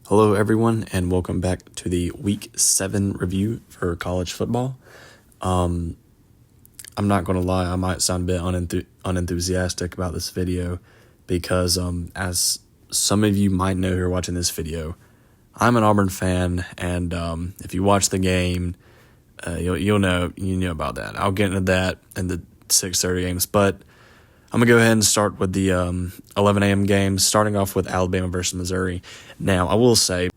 Hello, everyone, and welcome back to the Week 7 review for college football. I'm not going to lie, I might sound a bit unenthusiastic about this video because, as some of you might know who are watching this video, I'm an Auburn fan, and if you watch the game, you'll know about that. I'll get into that in the 6:30 games, but I'm going to go ahead and start with the 11 a.m. games, starting off with Alabama versus Missouri. Now, I will say,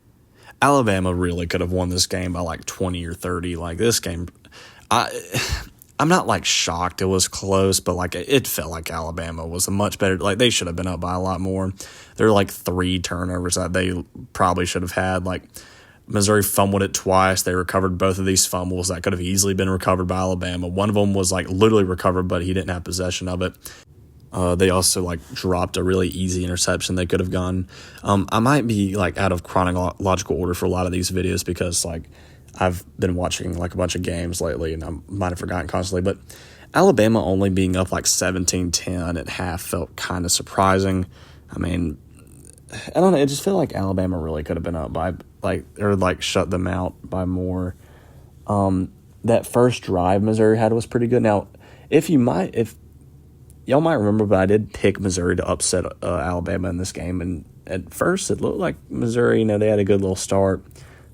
Alabama really could have won this game by like 20 or 30. Like, this game, I'm not like shocked it was close, but like it felt like Alabama was a much better, like they should have been up by a lot more. There were like 3 turnovers that they probably should have had. Like, Missouri fumbled it twice. They recovered both of these fumbles that could have easily been recovered by Alabama. One of them was like literally recovered, but he didn't have possession of it. They also like dropped a really easy interception they could have gone. I might be like out of chronological order for a lot of these videos because like I've been watching like a bunch of games lately and I might have forgotten constantly. But Alabama only being up like 17-10 at half felt kind of surprising. I mean, I don't know. It just felt like Alabama really could have been up by shut them out by more. That first drive Missouri had was pretty good. Now, if y'all might remember, but I did pick Missouri to upset Alabama in this game. And at first, it looked like Missouri, they had a good little start.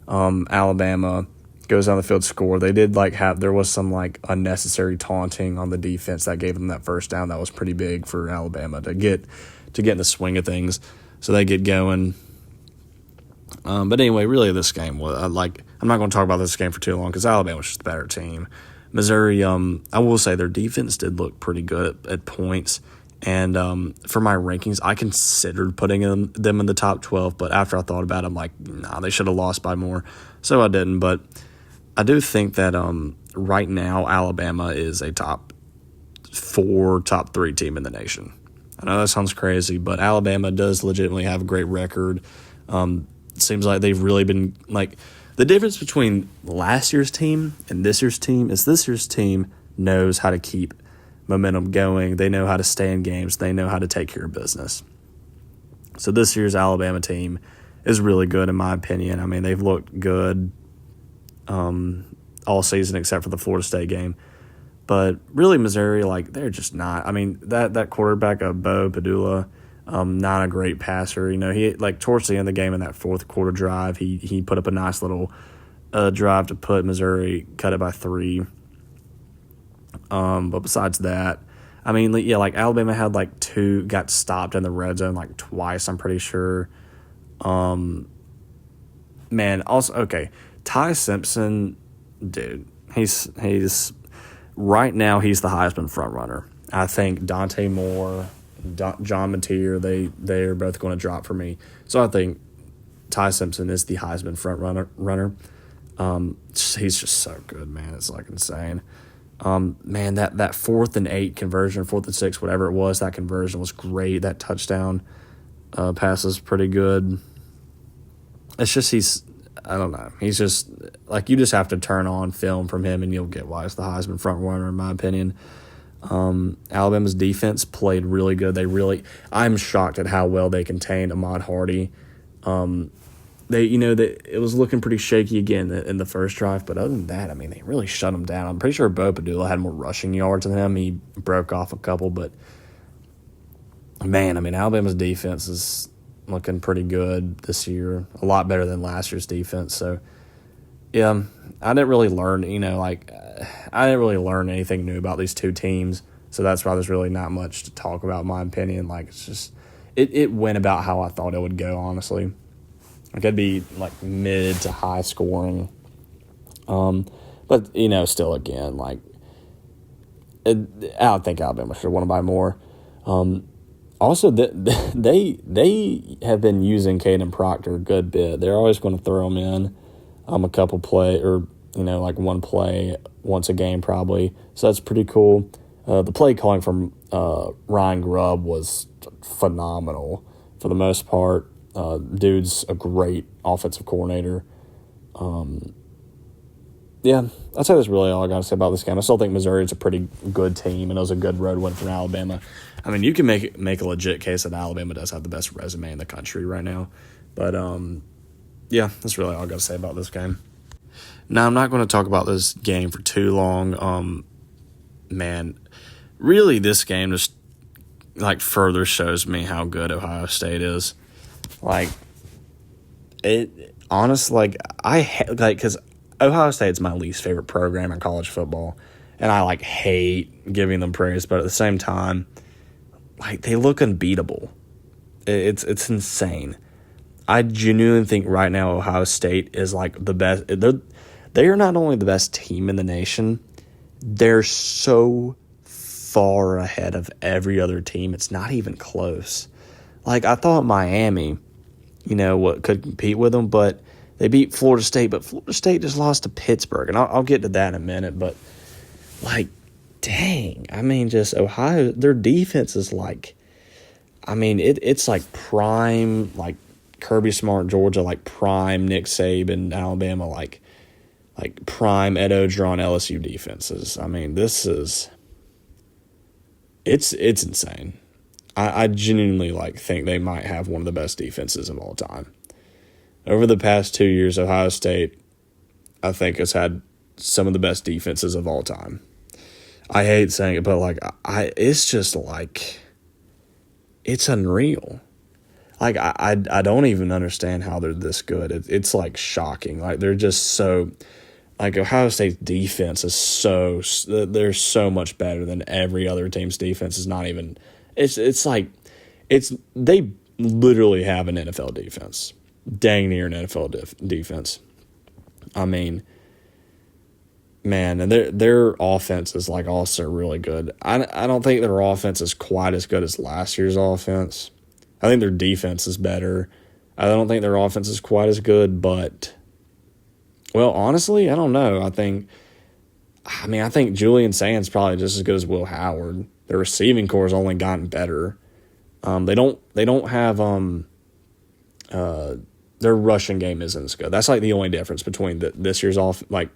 Alabama goes down the field, score. They did there was some unnecessary taunting on the defense that gave them that first down. That was pretty big for Alabama to get in the swing of things. So they get going. But anyway, really, this game was I'm not going to talk about this game for too long because Alabama was just a better team. Missouri, I will say their defense did look pretty good at points. And for my rankings, I considered putting them in the top 12. But after I thought about it, I'm like, nah, they should have lost by more. So I didn't. But I do think that right now, Alabama is a top 4, top 3 team in the nation. I know that sounds crazy, but Alabama does legitimately have a great record. It seems like they've really been the difference between last year's team and this year's team is this year's team knows how to keep momentum going. They know how to stay in games. They know how to take care of business. So this year's Alabama team is really good in my opinion. I mean, they've looked good all season except for the Florida State game. But really Missouri, they're just not. I mean, that quarterback, Bo Padula, not a great passer. He towards the end of the game in that fourth quarter drive, he put up a nice little drive to put Missouri, cut it by 3. But besides that, I mean, Alabama had got stopped in the red zone twice, I'm pretty sure. Ty Simpson, dude, he's right now he's the Heisman front runner. I think Dante Moore, John Mateer, they're both going to drop for me. So I think Ty Simpson is the Heisman front runner. He's just so good, man. It's insane. Man, that 4th and 8 conversion, 4th and 6, whatever it was, that conversion was great. That touchdown pass is pretty good. It's just I don't know. He's just you just have to turn on film from him and you'll get why he's the Heisman front runner in my opinion. Alabama's defense played really good. I'm shocked at how well they contained Ahmad Hardy. It was looking pretty shaky again in the first drive, but other than that, I mean, they really shut him down. I'm pretty sure Bo Padula had more rushing yards than him. He broke off a couple, but man, I mean, Alabama's defense is looking pretty good this year, a lot better than last year's defense. So, yeah, I didn't really learn, I didn't really learn anything new about these two teams. So that's why there's really not much to talk about, in my opinion. It's just, it went about how I thought it would go, honestly. It'd be mid to high scoring. But, still again, I don't think Alabama should have won by more. Also, they have been using Caden Proctor a good bit. They're always going to throw him in a couple play or, one play once a game probably. So that's pretty cool. The play calling from Ryan Grubb was phenomenal for the most part. Dude's a great offensive coordinator. Yeah, I'd say that's really all I got to say about this game. I still think Missouri is a pretty good team, and it was a good road win from Alabama. I mean, you can make a legit case that Alabama does have the best resume in the country right now. But yeah, that's really all I got to say about this game. Now, I'm not going to talk about this game for too long. Man, really, this game just like further shows me how good Ohio State is. Like, it honestly, like because Ohio State's my least favorite program in college football, and I like hate giving them praise, but at the same time, like they look unbeatable. It's insane. I genuinely think right now Ohio State is like the best. They are not only the best team in the nation, they're so far ahead of every other team. It's not even close. Like, I thought Miami, what could compete with them, but they beat Florida State. But Florida State just lost to Pittsburgh, and I'll get to that in a minute. But, like, dang. I mean, just Ohio, their defense is like, I mean, it's like prime, like Kirby Smart, Georgia, like prime Nick Saban, Alabama, like prime Ed Orgeron, LSU defenses. I mean, this is it's insane. I genuinely think they might have one of the best defenses of all time. Over the past 2 years, Ohio State, I think, has had some of the best defenses of all time. I hate saying it, but it's just like it's unreal. Like, I don't even understand how they're this good. It's like shocking. Like, they're just so, like, Ohio State's defense is they're so much better than every other team's defense. Is not even, they literally have an NFL defense. Dang near an NFL defense. I mean, man, and their offense is like also really good. I don't think their offense is quite as good as last year's offense. I think their defense is better. I don't think their offense is quite as good, but, well, honestly, I don't know. I think Julian Sands probably just as good as Will Howard. Their receiving core has only gotten better. They don't have their rushing game isn't as good. That's like the only difference between this year's the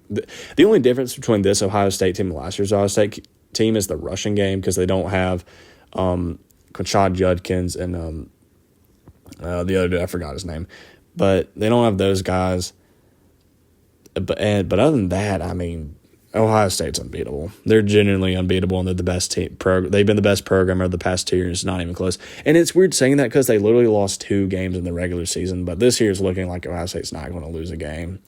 only difference between this Ohio State team and last year's Ohio State team is the rushing game, because they don't have Quinshon Judkins and the other dude, I forgot his name, but they don't have those guys. But other than that, I mean, Ohio State's unbeatable. They're genuinely unbeatable, and they're the best team. They've been the best program over the past 2 years. Not even close. And it's weird saying that because they literally lost 2 games in the regular season, but this year's looking like Ohio State's not going to lose a game.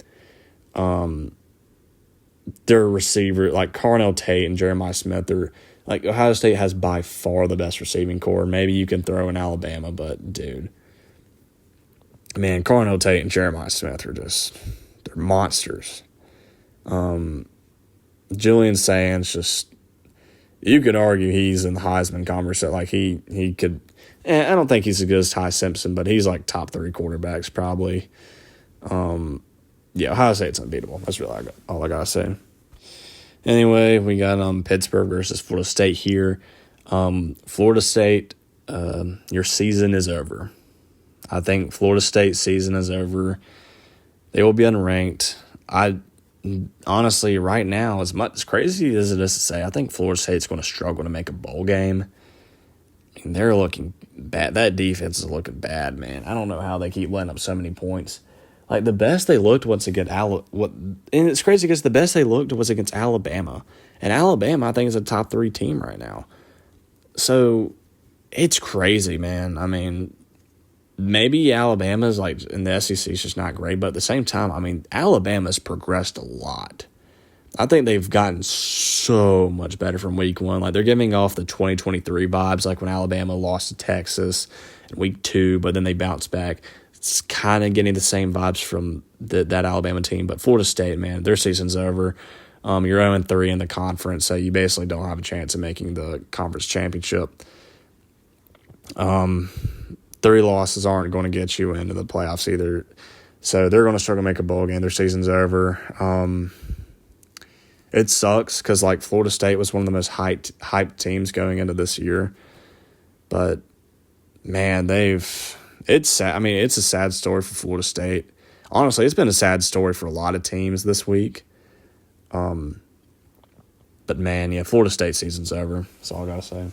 Their receiver, like Carnell Tate and Jeremiah Smith, Ohio State has by far the best receiving core. Maybe you can throw in Alabama, but dude, man, Carnell Tate and Jeremiah Smith they're monsters. Julian Sands, you could argue he's in the Heisman conversation. Like he could. I don't think he's as good as Ty Simpson, but he's like top 3 quarterbacks probably. Yeah, Ohio State's unbeatable. That's really all I gotta say. Anyway, we got Pittsburgh versus Florida State here. Florida State, your season is over. I think Florida State's season is over. They will be unranked. Honestly, right now, as crazy as it is to say, I think Florida State's going to struggle to make a bowl game. And they're looking bad. That defense is looking bad, man. I don't know how they keep letting up so many points. Like, the best they looked was against and it's crazy because the best they looked was against Alabama. And Alabama, I think, is a top 3 team right now. So, it's crazy, man. I mean, maybe Alabama's, in the SEC is just not great. But at the same time, I mean, Alabama's progressed a lot. I think they've gotten so much better from week 1. Like, they're giving off the 2023 vibes, like when Alabama lost to Texas in week 2, but then they bounced back. It's kind of getting the same vibes from that Alabama team. But Florida State, man, their season's over. You're 0-3 in the conference, so you basically don't have a chance of making the conference championship. 3 losses aren't going to get you into the playoffs either. So they're going to struggle to make a bowl game. Their season's over. It sucks because, Florida State was one of the most hyped teams going into this year. But, man, it's sad. I mean, it's a sad story for Florida State. Honestly, it's been a sad story for a lot of teams this week. But, man, yeah, Florida State season's over. That's all I got to say.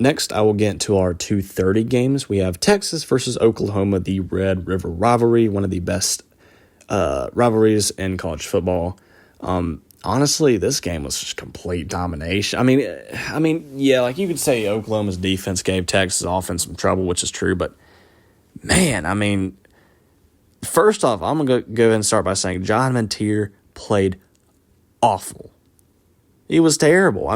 Next, I will get into our 2:30 games. We have Texas versus Oklahoma, the Red River rivalry, one of the best rivalries in college football. Honestly, this game was just complete domination. Yeah, like you could say Oklahoma's defense gave Texas offense some trouble, which is true. But man, first off, I'm gonna go ahead and start by saying John Mantier played awful. He was terrible.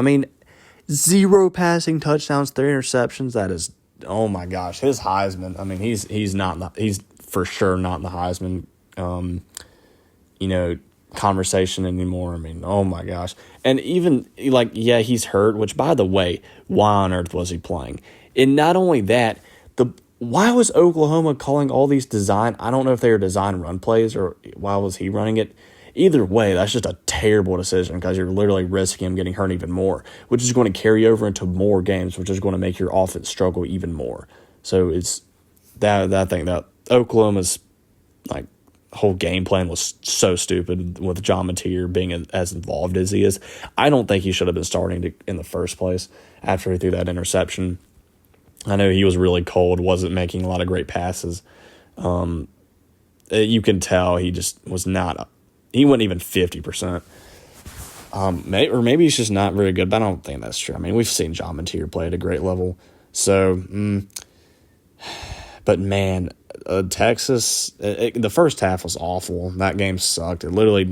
0 passing touchdowns, 3 interceptions. That is, oh my gosh, his Heisman. He's for sure not in the Heisman, conversation anymore. Oh my gosh. And even he's hurt. Which, by the way, why on earth was he playing? And not only that, why was Oklahoma calling all these design? I don't know if they were design run plays or why was he running it. Either way, that's just a terrible decision because you're literally risking him getting hurt even more, which is going to carry over into more games, which is going to make your offense struggle even more. So it's that I think that Oklahoma's whole game plan was so stupid with John Mantier being as involved as he is. I don't think he should have been starting in the first place after he threw that interception. I know he was really cold, wasn't making a lot of great passes. You can tell he just was not. He wasn't even 50%. Or maybe he's just not very good, but I don't think that's true. We've seen John Mantier play at a great level. So, but man, Texas, the first half was awful. That game sucked. It literally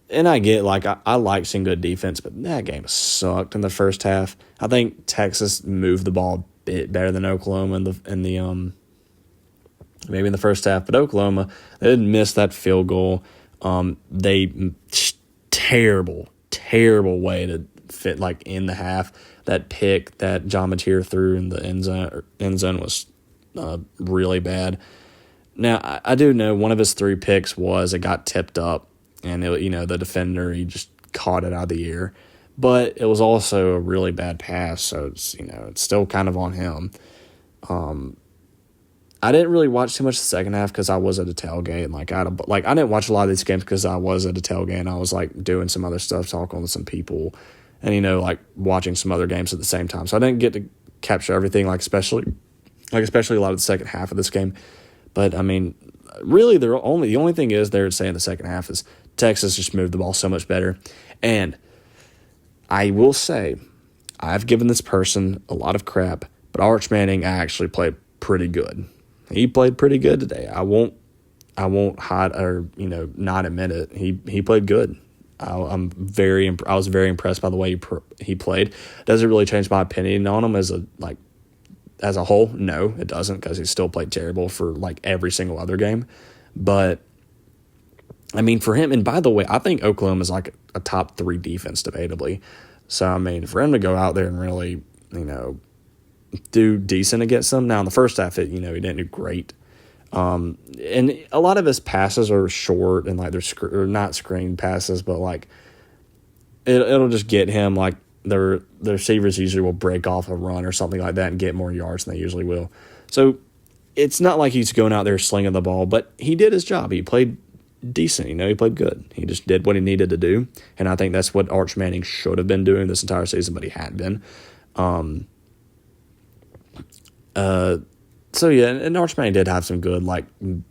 and I get I like seeing good defense, but that game sucked in the first half. I think Texas moved the ball a bit better than Oklahoma maybe in the first half, but Oklahoma, they didn't miss that field goal. Terrible way to fit in the half. That pick that John Mantier threw in the end zone was really bad. Now, I do know one of his 3 picks it got tipped up, and the defender, he just caught it out of the air. But it was also a really bad pass, so it's still kind of on him. I didn't really watch too much the second half because I was at a tailgate. I didn't watch a lot of these games because I was at a tailgate and I was doing some other stuff, talking with some people, and watching some other games at the same time. So I didn't get to capture everything, especially a lot of the second half of this game. But really, the only thing is there to say in the second half is Texas just moved the ball so much better. And I will say, I've given this person a lot of crap, but Arch Manning actually played pretty good. He played pretty good today. I won't hide or not admit it. He played good. I was very impressed by the way he played. Does it really change my opinion on him as a whole? No, it doesn't, because he still played terrible for every single other game. But for him, and by the way, I think Oklahoma is a top 3 defense debatably. So for him to go out there and really do decent against them. Now in the first half, he didn't do great. And a lot of his passes are short and they're not screen passes, but it'll just get him the receivers usually will break off a run or something like that and get more yards than they usually will. So it's not like he's going out there slinging the ball, but he did his job. He played decent. He played good. He just did what he needed to do, and I think that's what Arch Manning should have been doing this entire season, but he hadn't been. So yeah, and Arch Manning did have some good,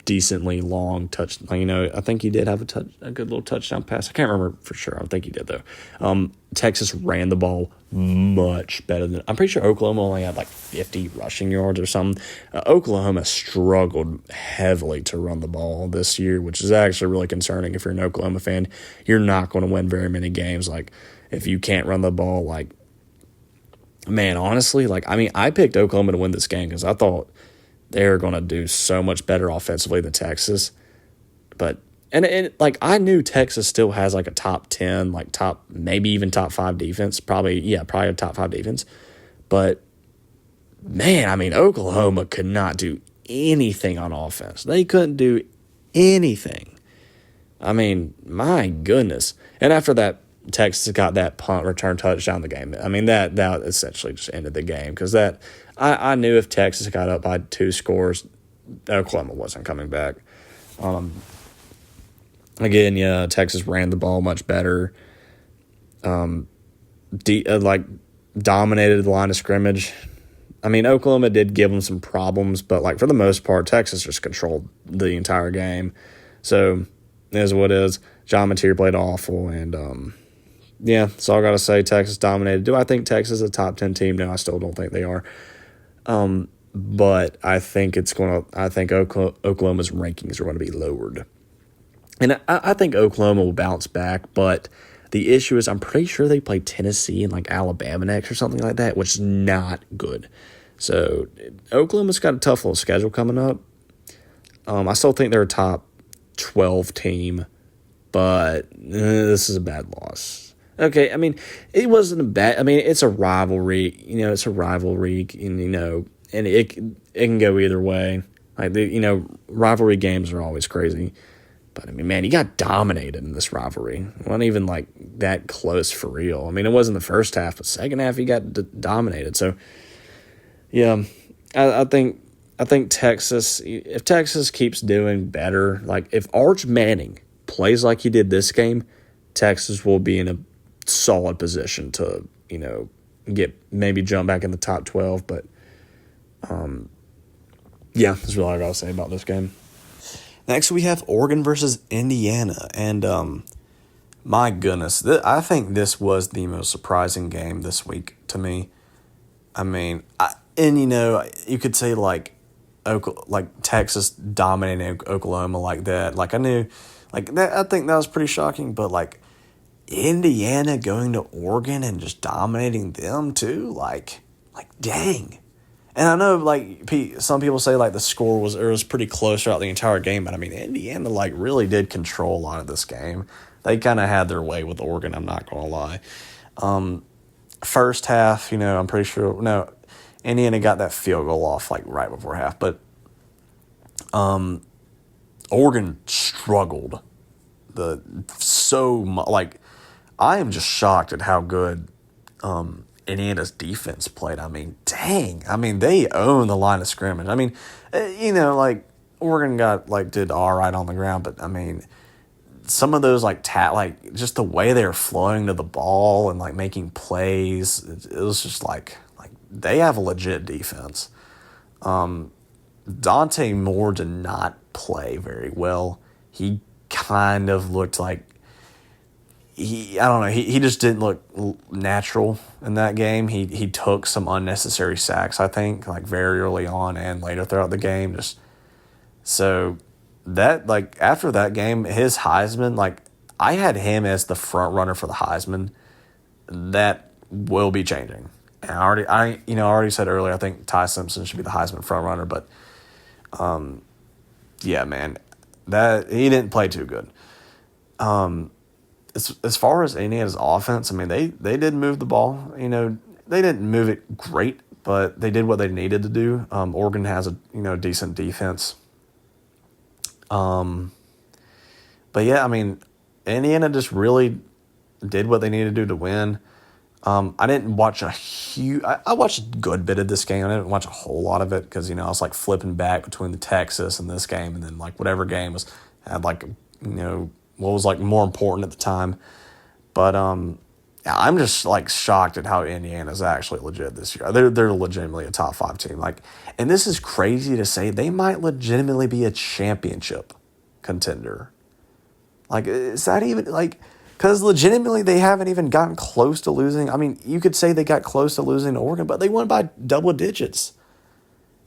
decently long touch. I think he did have a good little touchdown pass. I can't remember for sure. I think he did though. Texas ran the ball much better than. I'm pretty sure Oklahoma only had 50 rushing yards or something. Oklahoma struggled heavily to run the ball this year, which is actually really concerning. If you're an Oklahoma fan, you're not going to win very many games. If you can't run the ball, man, honestly, I picked Oklahoma to win this game because I thought they were going to do so much better offensively than Texas. But, and I knew Texas still has a top 10, maybe even top 5 defense. Probably a top 5 defense. But, man, Oklahoma could not do anything on offense. They couldn't do anything. My goodness. And after that, Texas got that punt return touchdown the game. That essentially just ended the game because I knew if Texas got up by 2 scores, Oklahoma wasn't coming back. Again, Texas ran the ball much better. dominated the line of scrimmage. I mean, Oklahoma did give them some problems, but like for the most part, Texas just controlled the entire game. So it is what it is. John Mateer played awful, and yeah, that's all I gotta say. Texas dominated. Do I think Texas is a top 10 team? No, I still don't think they are. But I think Oklahoma's rankings are going to be lowered. And I think Oklahoma will bounce back, but the issue is I'm pretty sure they play Tennessee and like Alabama next or something like that, which is not good. So Oklahoma's got a tough little schedule coming up. I still think they're a top 12 team, but this is a bad loss. Okay, I mean, it wasn't a bad – I mean, it's a rivalry. It's a rivalry, and it can go either way. Like, rivalry games are always crazy. But, I mean, man, he got dominated in this rivalry. It wasn't even, like, that close for real. I mean, it wasn't the first half, but second half he got dominated. So, yeah, I think Texas – if Texas keeps doing better, like, if Arch Manning plays like he did this game, Texas will be in a solid position to, jump back in the top 12. But, yeah, that's really all I got to say about this game. Next, we have Oregon versus Indiana, and my goodness, I think this was the most surprising game this week to me. I mean, you could say like Texas dominating Oklahoma like that. Like I knew, like that. I think that was pretty shocking, but like Indiana going to Oregon and just dominating them too, like dang. And I know, like, some people say, like, the score was pretty close throughout the entire game. But, I mean, Indiana, like, really did control a lot of this game. They kind of had their way with Oregon, I'm not going to lie. First half, I'm pretty sure – no, Indiana got that field goal off, like, right before half. But Oregon struggled. Like, I am just shocked at how good Indiana's defense played. I mean, dang. I mean, they own the line of scrimmage. I mean, like Oregon did all right on the ground, but I mean, some of those just the way they were flowing to the ball and like making plays, it was just like they have a legit defense. Dante Moore did not play very well. He kind of looked like I don't know. He just didn't look natural in that game. He took some unnecessary sacks, I think, like very early on and later throughout the game. So that after that game, his Heisman, I had him as the front runner for the Heisman. That will be changing. And I already said earlier, I think Ty Simpson should be the Heisman front runner, but yeah, man, that he didn't play too good. As far as Indiana's offense, I mean, they did move the ball. They didn't move it great, but they did what they needed to do. Oregon has a decent defense. But yeah, I mean, Indiana just really did what they needed to do to win. I didn't watch I watched a good bit of this game. I didn't watch a whole lot of it because, I was flipping back between the Texas and this game, and then whatever game had what was more important at the time. But I'm just shocked at how Indiana's actually legit this year. They're legitimately a top 5 team. And this is crazy to say, they might legitimately be a championship contender. Is that even because legitimately they haven't even gotten close to losing. I mean, you could say they got close to losing to Oregon, but they won by double digits.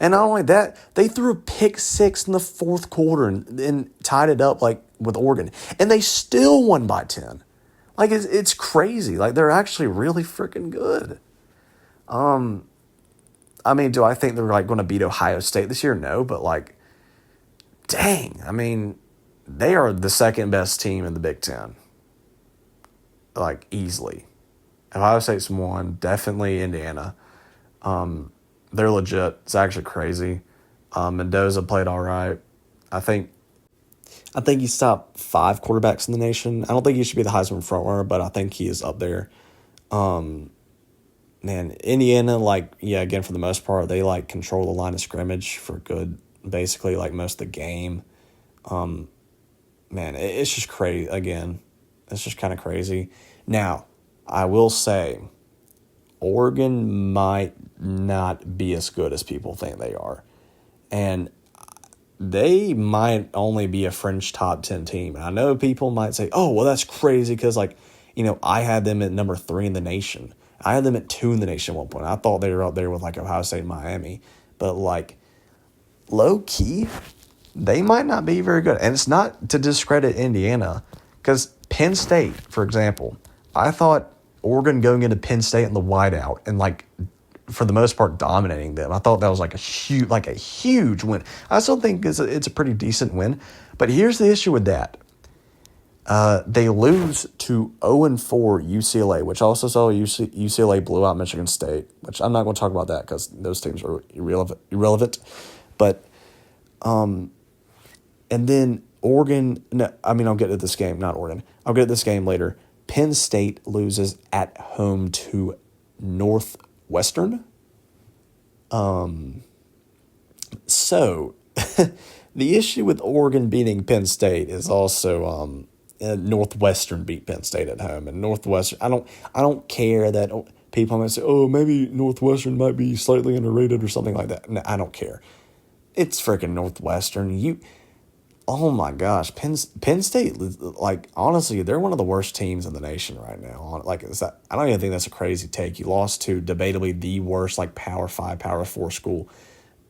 And not only that, they threw a pick 6 in the fourth quarter and tied it up with Oregon. And they still won by 10. It's crazy. They're actually really freaking good. I mean, do I think they're going to beat Ohio State this year? No, but dang. I mean, they are the second best team in the Big Ten. Easily. Ohio State's 1, definitely Indiana. They're legit. It's actually crazy. Mendoza played all right. I think he stopped 5 quarterbacks in the nation. I don't think he should be the Heisman frontrunner, but I think he is up there. Man, Indiana, again, for the most part, they control the line of scrimmage for good, basically most of the game. Man, it's just crazy. Again, it's just kind of crazy. Now, I will say, Oregon might not be as good as people think they are. And they might only be a fringe top 10 team. And I know people might say, oh, well, that's crazy because, I had them at number 3 in the nation. I had them at 2 in the nation at one point. I thought they were up there with, Ohio State and Miami. But, low-key, they might not be very good. And it's not to discredit Indiana because Penn State, for example, I thought Oregon going into Penn State in the whiteout and, for the most part, dominating them. I thought that was a huge win. I still think it's a pretty decent win. But here's the issue with that. They lose to 0-4 UCLA, which I also saw UCLA blew out Michigan State, which I'm not going to talk about that because those teams are irrelevant. But, and then Oregon, I'll get to this game, not Oregon. I'll get to this game later. Penn State loses at home to Northwestern. So the issue with Oregon beating Penn State is also Northwestern beat Penn State at home, and Northwestern. I don't care that people might say, oh, maybe Northwestern might be slightly underrated or something like that. No, I don't care. It's freaking Northwestern. Oh my gosh, Penn State, honestly, they're one of the worst teams in the nation right now. I don't even think that's a crazy take. You lost to debatably the worst, Power 5, Power 4 school,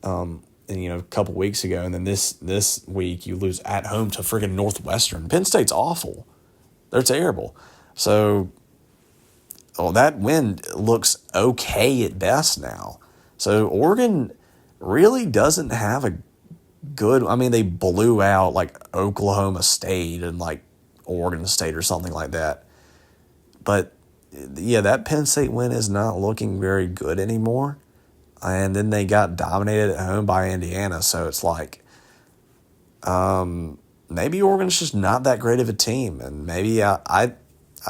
a couple weeks ago. And then this week you lose at home to freaking Northwestern. Penn State's awful. They're terrible. So, that win looks okay at best now. So Oregon really doesn't have a good. They blew out Oklahoma State and Oregon State or something like that. But yeah, that Penn State win is not looking very good anymore. And then they got dominated at home by Indiana. So it's maybe Oregon's just not that great of a team. And maybe I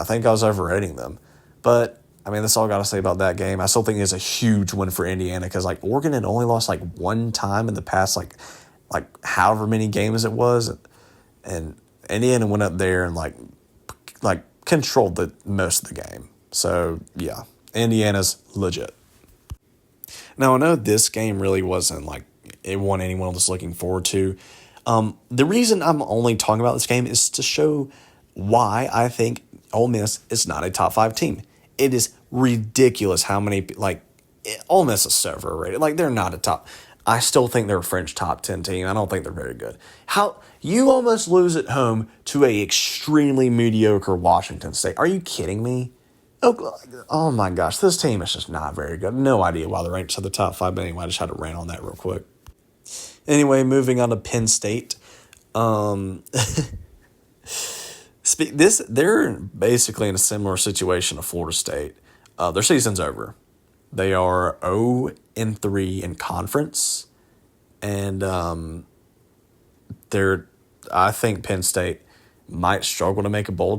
think I was overrating them. But that's all I got to say about that game. I still think it's a huge win for Indiana because Oregon had only lost one time in the past however many games it was, and Indiana went up there and controlled the most of the game. So yeah, Indiana's legit. Now I know this game really wasn't it one anyone was looking forward to. The reason I'm only talking about this game is to show why I think Ole Miss is not a top 5 team. It is ridiculous how many Ole Miss is so overrated. They're not a top. I still think they're a fringe top 10 team. I don't think they're very good. How you almost lose at home to a extremely mediocre Washington State? Are you kidding me? Oh my gosh, this team is just not very good. No idea why they're ranked to the top 5. But anyway, I just had to rant on that real quick. Anyway, moving on to Penn State. They're basically in a similar situation to Florida State. Their season's over. They are 0-3 in conference, and I think Penn State might struggle to make a bowl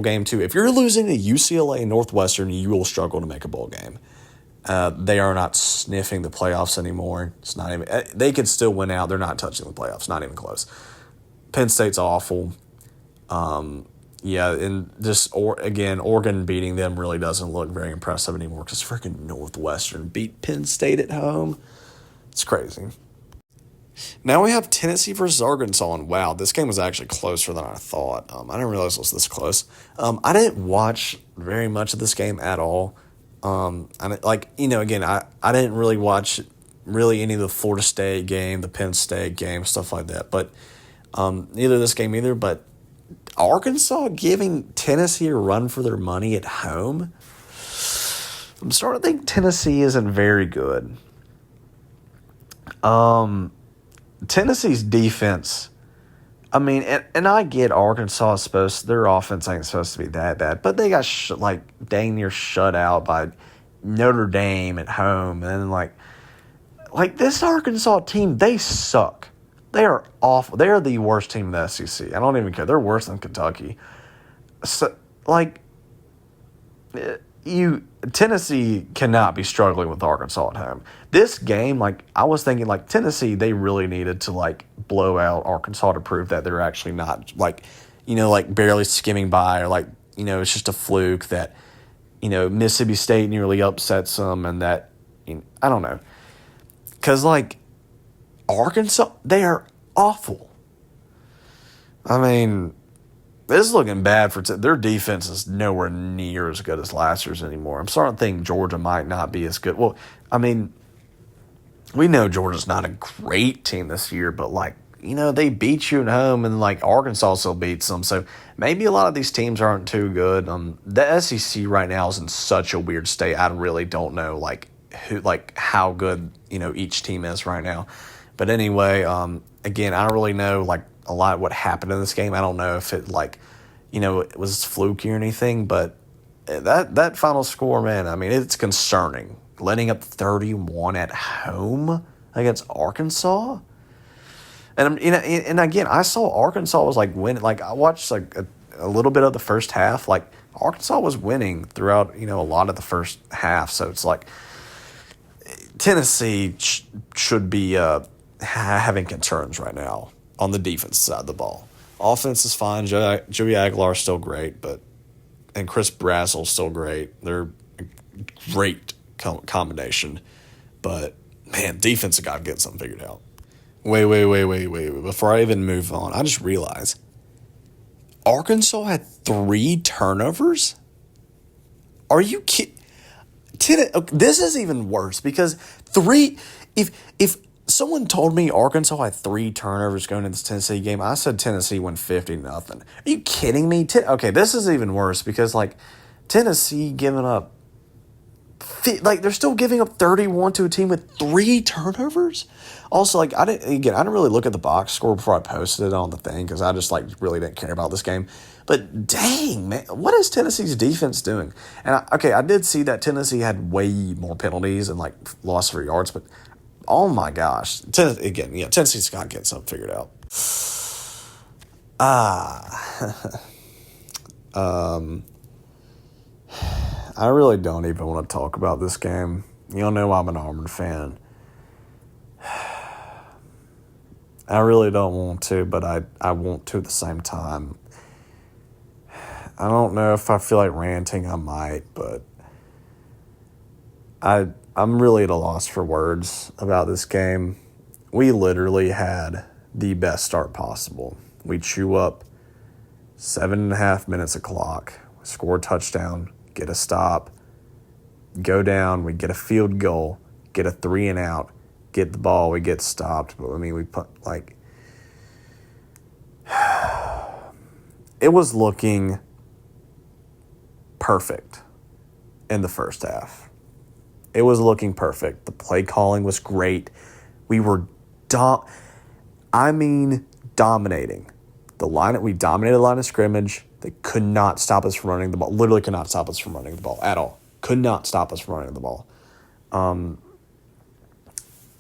game too. If you're losing to UCLA and Northwestern, you will struggle to make a bowl game. They are not sniffing the playoffs anymore. It's not even. They could still win out. They're not touching the playoffs. Not even close. Penn State's awful. Yeah, and Oregon beating them really doesn't look very impressive anymore because freaking Northwestern beat Penn State at home. It's crazy. Now we have Tennessee versus Arkansas, and wow, this game was actually closer than I thought. I didn't realize it was this close. I didn't watch very much of this game at all. I didn't really watch any of the Florida State game, the Penn State game, stuff like that. But neither this game either. But Arkansas giving Tennessee a run for their money at home. I'm starting to think Tennessee isn't very good. Tennessee's defense, and I get Arkansas their offense ain't supposed to be that bad, but they got dang near shut out by Notre Dame at home, and this Arkansas team, they suck. They are awful. They are the worst team in the SEC. I don't even care. They're worse than Kentucky. So, Tennessee cannot be struggling with Arkansas at home. This game, I was thinking, Tennessee, they really needed to, blow out Arkansas to prove that they're actually not, barely skimming by or, it's just a fluke that Mississippi State nearly upsets them, and that, I don't know. Because, Arkansas, they are awful. I mean, this is looking bad for their defense is nowhere near as good as last year's anymore. I'm starting to think Georgia might not be as good. Well, I mean, we know Georgia's not a great team this year, but, they beat you at home, and, Arkansas still beats them. So maybe a lot of these teams aren't too good. The SEC right now is in such a weird state. I really don't know, how good, each team is right now. But anyway, again, I don't really know, a lot of what happened in this game. I don't know if it, it was fluky or anything, but that final score, man, I mean, it's concerning. Letting up 31 at home against Arkansas. And again, I saw Arkansas was winning. I watched a little bit of the first half. Arkansas was winning throughout a lot of the first half. So it's Tennessee should be having concerns right now on the defense side of the ball. Offense is fine. Joey Aguilar is still great, and Chris Brazzell's still great. They're a great combination, but man, defense has got to get something figured out. Wait. Before I even move on, I just realized Arkansas had 3 turnovers? Are you kidding? This is even worse because 3 if someone told me Arkansas had 3 turnovers going into this Tennessee game, I said Tennessee won 50-0. Are you kidding me? Okay, this is even worse because Tennessee giving up they're still giving up 31 to a team with 3 turnovers. Also, I didn't really look at the box score before I posted it on the thing because I just really didn't care about this game. But dang, man, what is Tennessee's defense doing? And I did see that Tennessee had way more penalties and lost for yards, but oh my gosh, Tennessee's got to get something figured out. I really don't even want to talk about this game. You all know I'm an Auburn fan. I really don't want to, but I want to at the same time. I don't know if I feel like ranting, I might, but I'm really at a loss for words about this game. We literally had the best start possible. We chew up 7.5 minutes of clock, score a touchdown, get a stop, go down, we get a field goal, get a 3-and-out, get the ball, we get stopped. But, we put, it was looking perfect in the first half. It was looking perfect. The play calling was great. We were dominating. We dominated the line of scrimmage. They could not stop us from running the ball. Literally could not stop us from running the ball at all. Could not stop us from running the ball.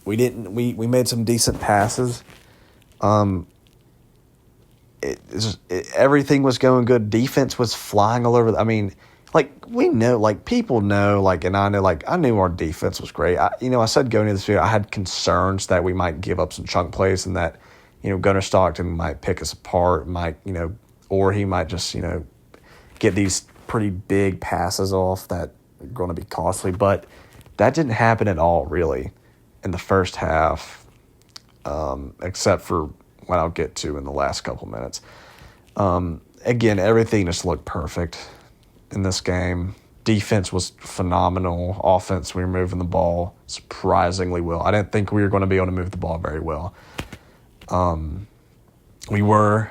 We made some decent passes. Everything was going good. Defense was flying all over. We know, people know, and I know, I knew our defense was great. I said going into this video, I had concerns that we might give up some chunk plays and that, Gunnar Stockton might pick us apart, or he might just, get these pretty big passes off that are going to be costly. But that didn't happen at all, really, in the first half, except for what I'll get to in the last couple minutes. Again, everything just looked perfect in this game. Defense was phenomenal. Offense, we were moving the ball surprisingly well. I didn't think we were going to be able to move the ball very well. We were,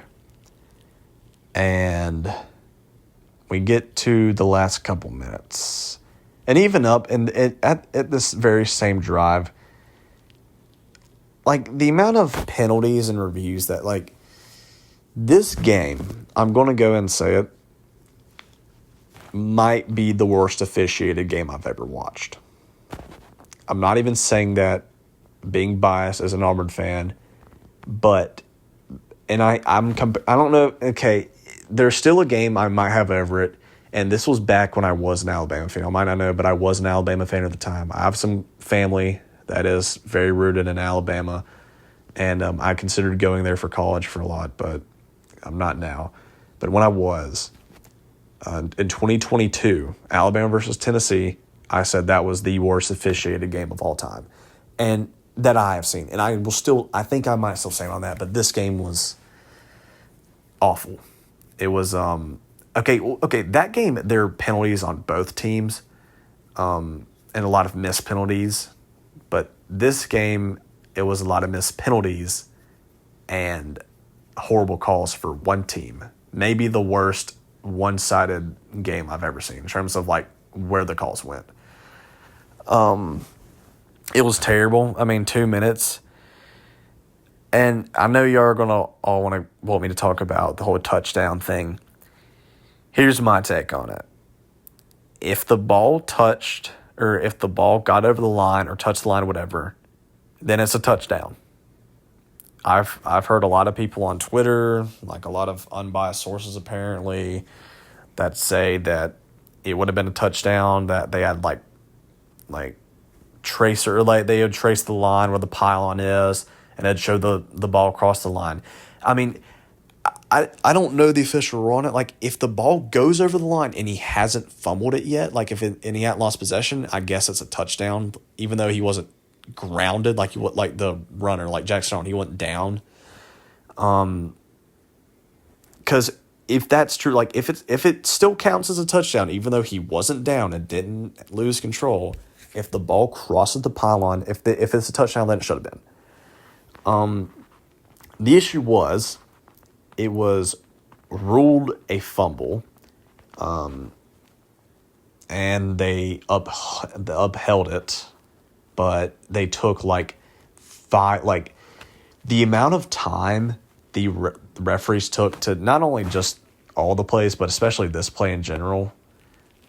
and we get to the last couple minutes. And even up at this very same drive, the amount of penalties and reviews that, this game, I'm going to go and say it, might be the worst officiated game I've ever watched. I'm not even saying that being biased as an Auburn fan, but, and I don't know, okay, there's still a game I might have over it, and this was back when I was an Alabama fan. I might not know, but I was an Alabama fan at the time. I have some family that is very rooted in Alabama, and I considered going there for college for a lot, but I'm not now. But when I was, In 2022, Alabama versus Tennessee, I said that was the worst officiated game of all time, and that I have seen. And I think I might still stand on that, but this game was awful. It was, okay, that game, there are penalties on both teams, and a lot of missed penalties, but this game, it was a lot of missed penalties and horrible calls for one team. Maybe the worst one-sided game I've ever seen in terms of like where the calls went. It was terrible. 2 minutes. And I know you are going to all want me to talk about the whole touchdown thing. Here's my take on it. If the ball touched, or if the ball got over the line or touched the line or whatever, then it's a touchdown. I've heard a lot of people on Twitter, like a lot of unbiased sources apparently, that say that it would have been a touchdown, that they had like tracer, like they would trace the line where the pylon is, and it'd show the ball across the line. I don't know the official rule on it. Like, if the ball goes over the line and he hasn't fumbled it yet, like and he hadn't lost possession, I guess it's a touchdown, even though he wasn't grounded like the runner, like Jackson Arnold, he went down. Because if that's true, like if it still counts as a touchdown, even though he wasn't down and didn't lose control, if the ball crosses the pylon, if it's a touchdown, then it should have been. The issue was, it was ruled a fumble, and they upheld it, but they took the amount of time the referees took to not only just all the plays, but especially this play in general,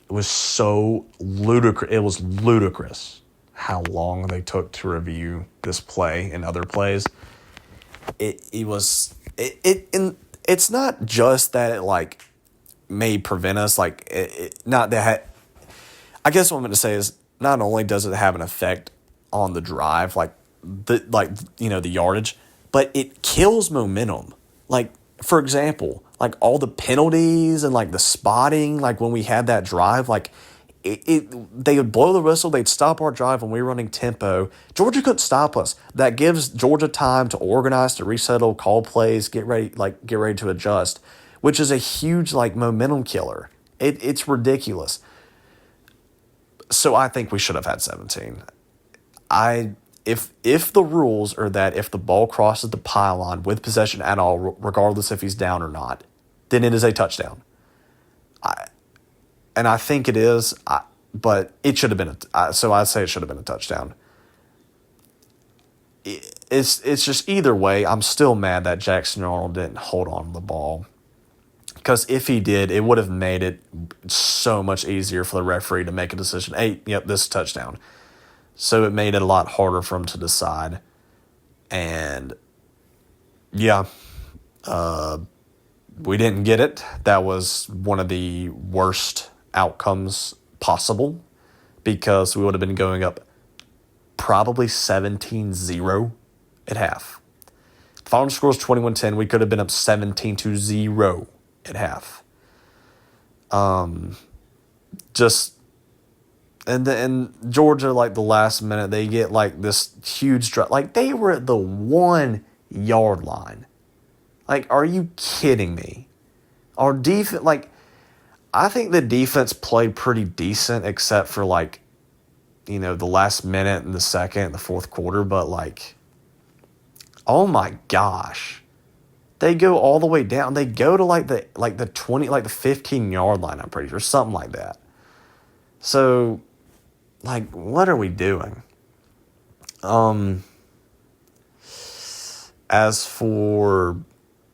it was so ludicrous. It was ludicrous how long they took to review this play and other plays. It's not just that it may prevent us, not that. I guess what I'm going to say is, not only does it have an effect on the drive, the yardage, but it kills momentum. For example, all the penalties and the spotting, when we had that drive, they would blow the whistle, they'd stop our drive when we were running tempo. Georgia couldn't stop us. That gives Georgia time to organize, to resettle, call plays, get ready to adjust, which is a huge momentum killer. It's ridiculous. So I think we should have had 17. If the rules are that if the ball crosses the pylon with possession at all, regardless if he's down or not, then it is a touchdown. I think it is, but it should have been so I'd say it should have been a touchdown. It's just either way, I'm still mad that Jackson Arnold didn't hold on to the ball. Because if he did, it would have made it so much easier for the referee to make a decision. Hey, yep, this is a touchdown. So it made it a lot harder for him to decide. And, yeah, we didn't get it. That was one of the worst outcomes possible, because we would have been going up probably 17-0 at half. The final score was 21-10. We could have been up 17-0 at half. And Georgia, the last minute, they get this huge drop. They were at the 1 yard line. Are you kidding me? Our defense, I think the defense played pretty decent, except for the last minute and the second and the fourth quarter. But oh my gosh. They go all the way down. They go to the 20, the 15-yard line, I'm pretty sure, something like that. So, what are we doing? As for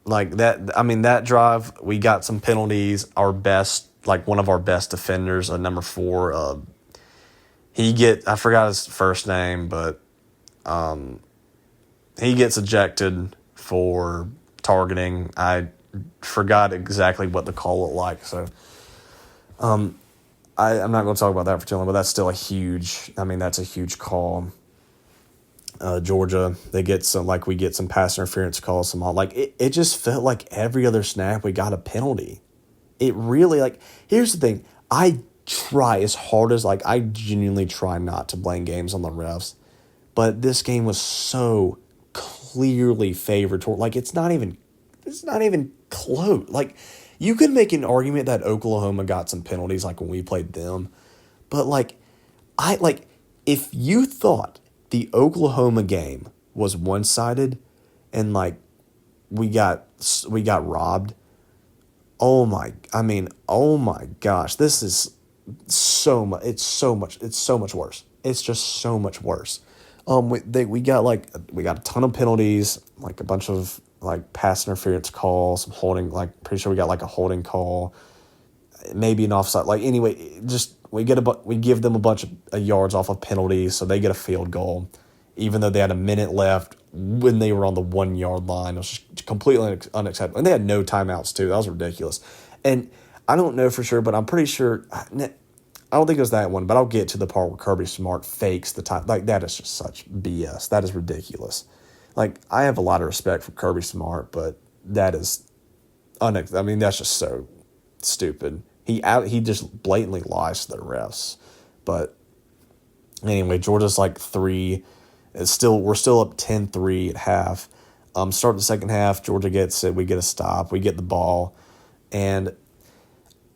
that drive, we got some penalties. Our best, one of our best defenders, number 4, I forgot his first name, but he gets ejected for targeting. I forgot exactly what the call looked like, so I'm not going to talk about that for too long, but that's still that's a huge call. Georgia, they get some, we get some pass interference calls, it just felt like every other snap we got a penalty. it really, like, here's the thing. I try as hard as, like, I genuinely try not to blame games on the refs. But this game was so clearly favored toward, like, it's not even close. Like, you could make an argument that Oklahoma got some penalties, like, when we played them. But, if you thought the Oklahoma game was one-sided and, like, we got robbed, oh my gosh, this is it's so much worse. It's just so much worse. We got a ton of penalties, like a bunch of like pass interference calls, some holding, like pretty sure we got like a holding call, maybe an offside. Like anyway, just we give them a bunch of yards off of penalties, so they get a field goal, even though they had a minute left when they were on the 1 yard line. It was just completely unacceptable, and they had no timeouts too. That was ridiculous. And I don't know for sure, but I'm pretty sure. I don't think it was that one, but I'll get to the part where Kirby Smart fakes the time. Like, that is just such BS. That is ridiculous. Like, I have a lot of respect for Kirby Smart, but that is that's just so stupid. He just blatantly lies to the refs. But anyway, Georgia's like 3. We're still up 10-3 at half. Start the second half, Georgia gets it. We get a stop. We get the ball. And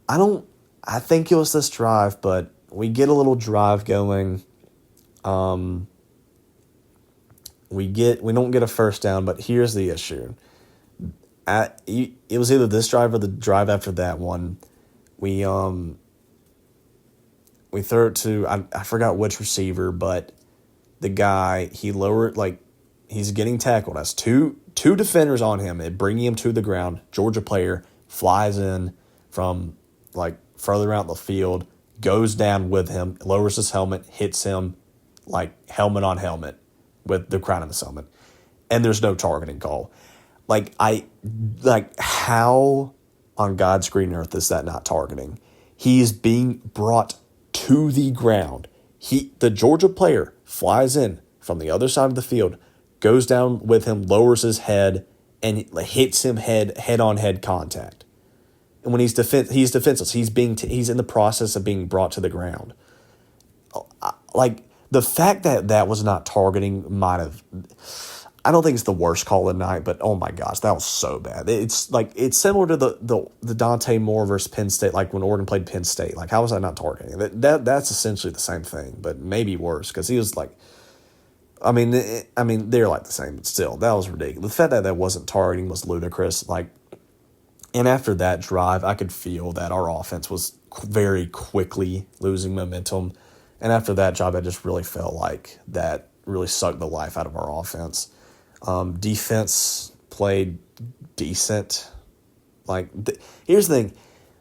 I think it was this drive, but we get a little drive going. We don't get a first down, but here's the issue. It was either this drive or the drive after that one. We throw it to I forgot which receiver, but the guy, he's getting tackled. Has two defenders on him and bringing him to the ground. Georgia player flies in from like further out the field, goes down with him, lowers his helmet, hits him like helmet on helmet with the crown of his helmet. And there's no targeting call. How on God's green earth is that not targeting? He is being brought to the ground. The Georgia player flies in from the other side of the field, goes down with him, lowers his head, and hits him head-on-head contact. And when he's defenseless. He's in the process of being brought to the ground. Like, the fact that was not targeting might have. I don't think it's the worst call of the night, but oh my gosh, that was so bad. It's similar to the Dante Moore versus Penn State, like when Oregon played Penn State. Like, how was that not targeting? That's essentially the same thing, but maybe worse because he was like. They're like the same, but still, that was ridiculous. The fact that wasn't targeting was ludicrous. Like. And after that drive, I could feel that our offense was very quickly losing momentum. And after that drive, I just really felt like that really sucked the life out of our offense. Defense played decent. Here's the thing.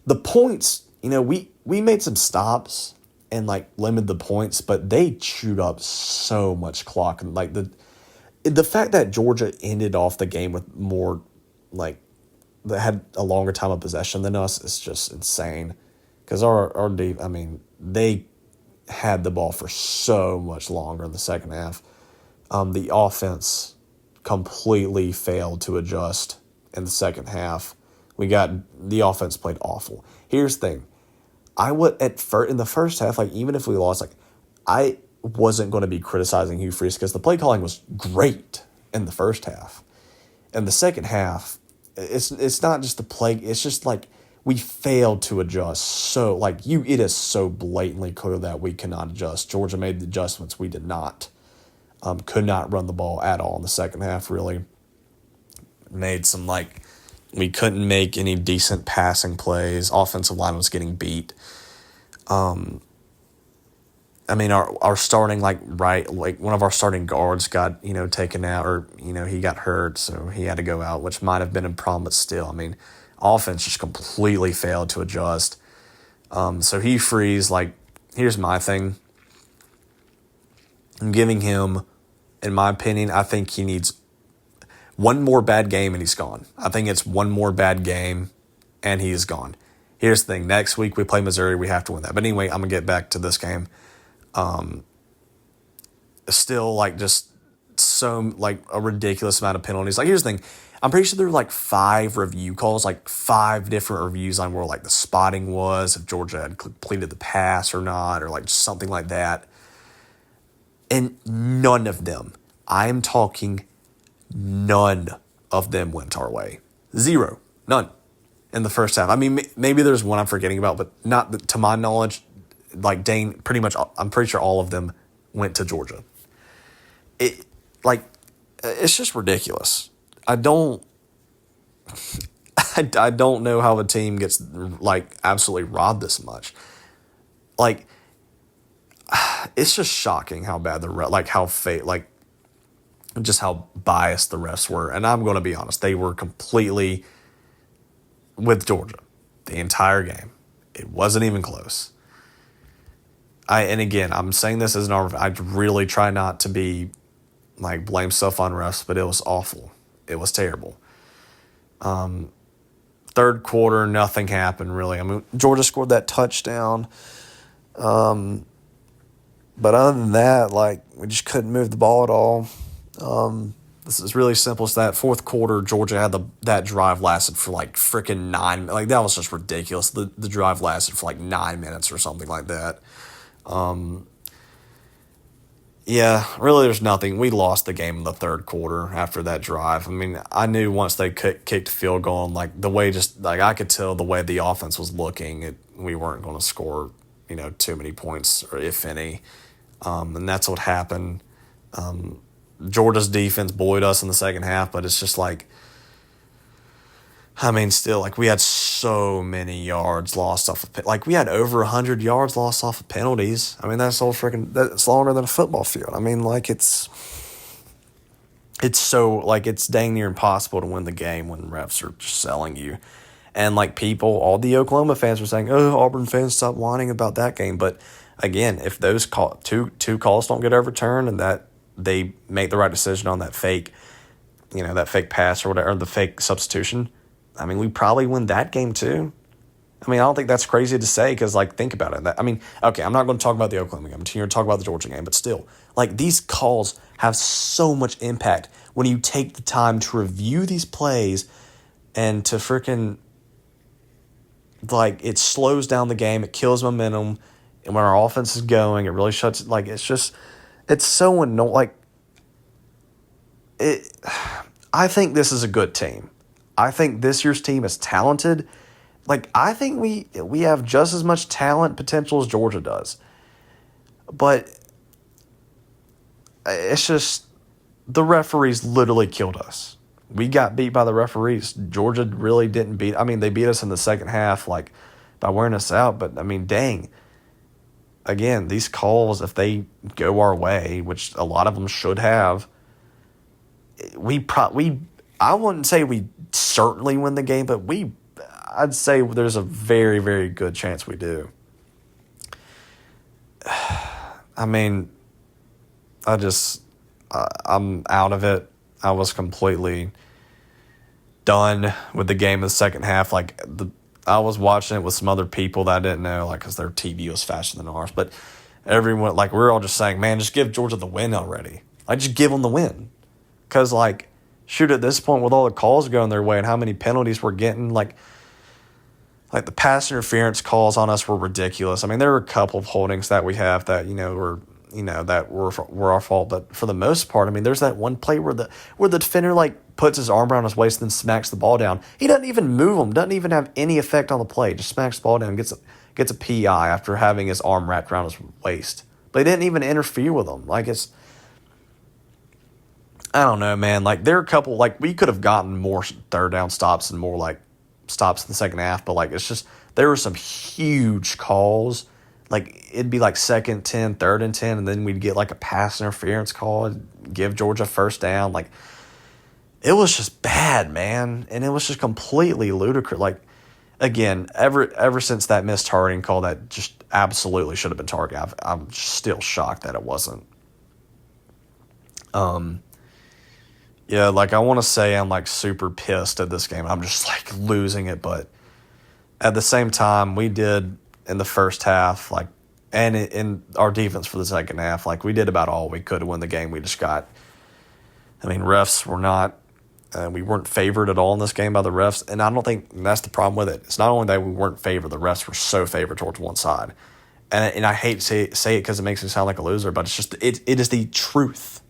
The points, we made some stops and, limited the points, but they chewed up so much clock. And, the fact that Georgia ended off the game with more, that had a longer time of possession than us is just insane. Because our deep, they had the ball for so much longer in the second half. The offense completely failed to adjust in the second half. The offense played awful. Here's the thing. In the first half, even if we lost, I wasn't going to be criticizing Hugh Freeze because the play calling was great in the first half. In the second half, it's not just the play. It's just we failed to adjust. So it is so blatantly clear that we cannot adjust. Georgia made the adjustments. We did not. Could not run the ball at all in the second half. Really made some we couldn't make any decent passing plays. Offensive line was getting beat. Our starting one of our starting guards got taken out, or he got hurt, so he had to go out, which might have been a problem, but still, offense just completely failed to adjust. So he frees. Here's my thing. I'm giving him, in my opinion, I think he needs one more bad game and he's gone. I think it's one more bad game and he is gone. Here's the thing. Next week we play Missouri. We have to win that. But anyway, I'm going to get back to this game. Still, just so, a ridiculous amount of penalties. Here's the thing. I'm pretty sure there were like 5 review calls, like 5 different reviews on where like the spotting was, if Georgia had completed the pass or not, or like something like that. And none of them, I am talking none of them went our way. 0. None. In the first half. I mean, maybe there's one I'm forgetting about, but not to my knowledge. Like Dane, pretty much, I'm pretty sure all of them went to Georgia. It's just ridiculous. I don't know how a team gets like absolutely robbed this much. Like, it's just shocking how bad just how biased the refs were. And I'm going to be honest, they were completely with Georgia the entire game. It wasn't even close. And again, I'm saying this as an argument. I really try not to be like blame stuff on refs, but it was awful. It was terrible. Third quarter, nothing happened really. I mean, Georgia scored that touchdown. But other than that, like, we just couldn't move the ball at all. This is really simple as that. Fourth quarter, Georgia had that drive lasted for like freaking 9. Like, that was just ridiculous. The drive lasted for like 9 minutes or something like that. Yeah, really, there's nothing. We lost the game in the third quarter after that drive. I mean, I knew once they kicked the field goal, and like the way I could tell the way the offense was looking, we weren't going to score, too many points, or if any. And that's what happened. Georgia's defense buoyed us in the second half, but it's just like, I mean, still, like, we had so many yards lost off of, like, we had over 100 yards lost off of penalties. I mean, that's longer than a football field. I mean, like, it's so, like, it's dang near impossible to win the game when refs are just selling you. And, like, all the Oklahoma fans were saying, oh, Auburn fans, stop whining about that game. But, again, if those two calls don't get overturned and that they make the right decision on that fake, that fake pass or whatever, or the fake substitution, I mean, we probably win that game too. I mean, I don't think that's crazy to say because, like, think about it. Okay, I'm not going to talk about the Oklahoma game. I'm going to talk about the Georgia game. But still, like, these calls have so much impact when you take the time to review these plays and to freaking, like, it slows down the game. It kills momentum. And when our offense is going, it really shuts, like, it's so annoying. Like, I think this is a good team. I think this year's team is talented. Like, I think we have just as much talent potential as Georgia does. But it's just the referees literally killed us. We got beat by the referees. Georgia really didn't beat. I mean, they beat us in the second half, like, by wearing us out. But, I mean, dang. Again, these calls, if they go our way, which a lot of them should have, I wouldn't say we certainly win the game, but I'd say there's a very, very good chance we do. I mean, I'm out of it. I was completely done with the game in the second half. Like, I was watching it with some other people that I didn't know, like, because their TV was faster than ours. But everyone, like, we were all just saying, man, just give Georgia the win already. Like, just give them the win. Because, like, shoot, at this point, with all the calls going their way and how many penalties we're getting, like the pass interference calls on us were ridiculous. I mean, there were a couple of holdings that we have that, were our fault. But for the most part, I mean, there's that one play where the defender, like, puts his arm around his waist and then smacks the ball down. He doesn't even move him, doesn't even have any effect on the play. Just smacks the ball down, gets a PI after having his arm wrapped around his waist. But he didn't even interfere with him. Like, I don't know, man. Like, there are a couple, like, we could have gotten more third down stops and more, like, stops in the second half, but, like, it's just, there were some huge calls. Like, it'd be, like, 2nd 10, 3rd and 10, and then we'd get, like, a pass interference call and give Georgia first down. Like, it was just bad, man. And it was just completely ludicrous. Like, again, ever since that missed targeting call that just absolutely should have been targeted, I'm still shocked that it wasn't. Yeah, like, I want to say I'm, like, super pissed at this game. I'm just, like, losing it. But at the same time, we did in the first half, like, and in our defense for the second half, like, we did about all we could to win the game. We just got, I mean, refs were not We weren't favored at all in this game by the refs, and I don't think that's the problem with it. It's not only that we weren't favored, the refs were so favored towards one side. And I hate to say it because it makes me sound like a loser, but it's just it is the truth.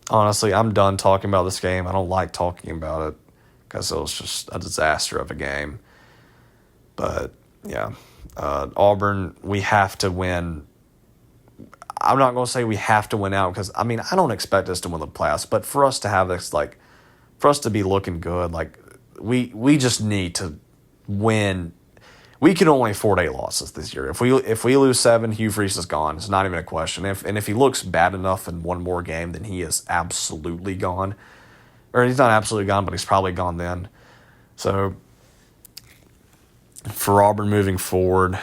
Honestly, I'm done talking about this game. I don't like talking about it because it was just a disaster of a game. But, yeah, Auburn, we have to win. I'm not going to say we have to win out because, I mean, I don't expect us to win the playoffs. But for us to have this, like, for us to be looking good, like, we just need to win. We can only afford 8 losses this year. If we lose 7, Hugh Freeze is gone. It's not even a question. If he looks bad enough in one more game, then he is absolutely gone. Or he's not absolutely gone, but he's probably gone then. So for Auburn moving forward,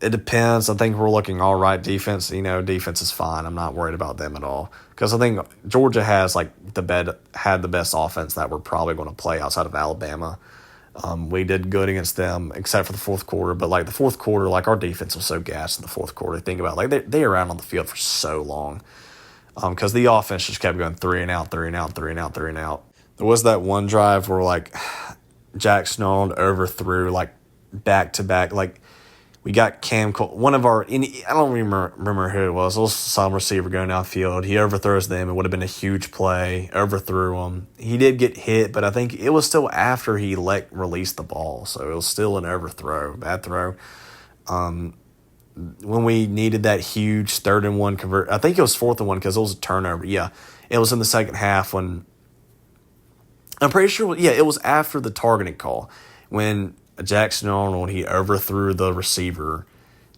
it depends. I think we're looking all right. Defense, defense is fine. I'm not worried about them at all because I think Georgia has had the best offense that we're probably going to play outside of Alabama. We did good against them, except for the fourth quarter. But, the fourth quarter, our defense was so gassed in the fourth quarter. Think about it. They were out on the field for so long because the offense just kept going 3 and out, 3 and out, 3 and out, 3 and out. There was that one drive where, Jackson Arnold overthrew, back-to-back. We got Cam Cole, one of our – I don't remember who it was. It was some receiver going downfield. He overthrows them. It would have been a huge play. Overthrew him. He did get hit, but I think it was still after he released the ball. So it was still an overthrow, bad throw. When we needed that huge 3rd and 1 convert – I think it was 4th and 1 because it was a turnover. Yeah, it was in the second half when – I'm pretty sure – yeah, it was after the targeting call when – Jackson Arnold, he overthrew the receiver.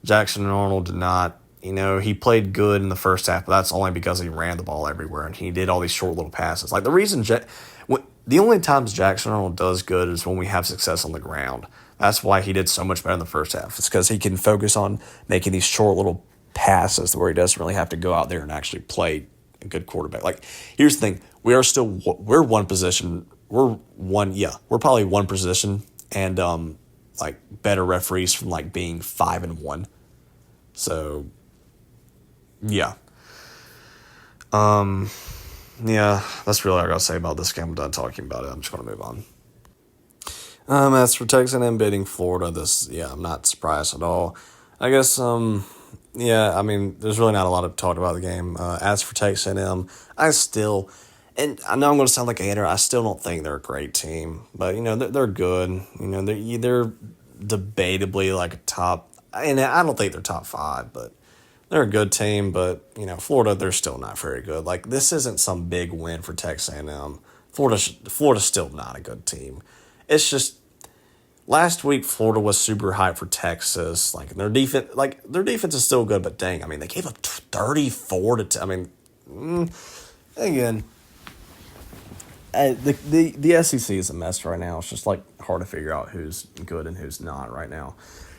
Jackson Arnold did not, he played good in the first half, but that's only because he ran the ball everywhere and he did all these short little passes. The only times Jackson Arnold does good is when we have success on the ground. That's why he did so much better in the first half. It's because he can focus on making these short little passes where he doesn't really have to go out there and actually play a good quarterback. Here's the thing. We're one position. We're probably one position and better referees from being 5-1. So yeah. Yeah, that's really all I gotta say about this game. I'm done talking about it. I'm just gonna move on. As for Texas A&M beating Florida, I'm not surprised at all. I guess there's really not a lot to talk about the game. As for Texas A&M, and I know I'm going to sound like a hater. I still don't think they're a great team, but they're good. They're debatably a top, and I don't think they're top 5, but they're a good team. But Florida, they're still not very good. This isn't some big win for Texas A&M. Florida's still not a good team. It's just last week Florida was super hyped for Texas. Their defense is still good, but dang, they gave up 34 to. Again. The SEC is a mess right now. It's just hard to figure out who's good and who's not right now.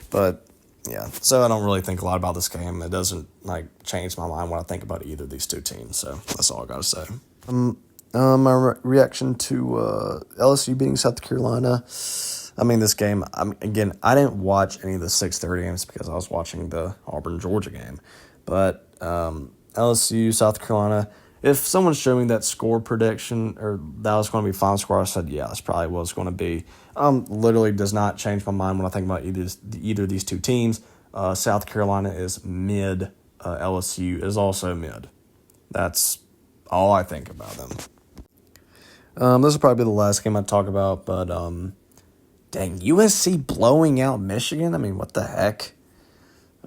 But yeah, so I don't really think a lot about this game. It doesn't change my mind when I think about either of these two teams. So that's all I gotta say. My reaction to LSU beating South Carolina. This game. Again, I didn't watch any of the 6:30 games because I was watching the Auburn Georgia game. But LSU South Carolina. If someone showed me that score prediction or that was going to be final score, I said, yeah, that's probably what it's going to be. Literally does not change my mind when I think about either of these two teams. South Carolina is mid. LSU is also mid. That's all I think about them. This will probably be the last game I talk about, but dang, USC blowing out Michigan? What the heck?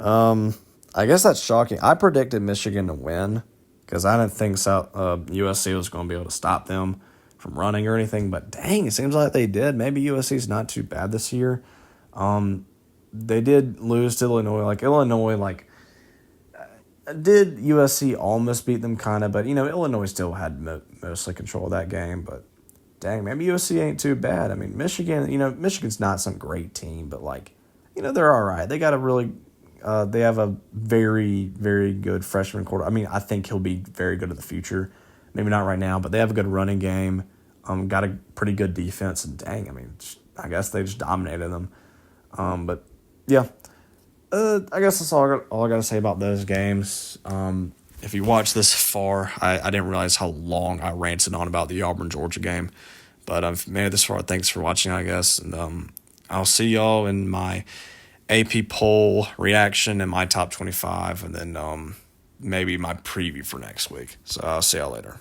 I guess that's shocking. I predicted Michigan to win. Because I didn't think USC was going to be able to stop them from running or anything. But dang, it seems like they did. Maybe USC's not too bad this year. They did lose to Illinois. Illinois, did USC almost beat them kind of. But, Illinois still had mostly control of that game. But dang, maybe USC ain't too bad. Michigan, Michigan's not some great team. But, they're all right. They got a really... they have a very, very good freshman quarterback. I think he'll be very good in the future. Maybe not right now, but they have a good running game. Got a pretty good defense. And dang, I guess they just dominated them. But yeah, I guess that's all I got to say about those games. if you watch this far, I didn't realize how long I ranted on about the Auburn-Georgia game. But I've made it this far. Thanks for watching, I guess. And I'll see y'all in my AP poll reaction and my top 25, and then maybe my preview for next week. So I'll see y'all later.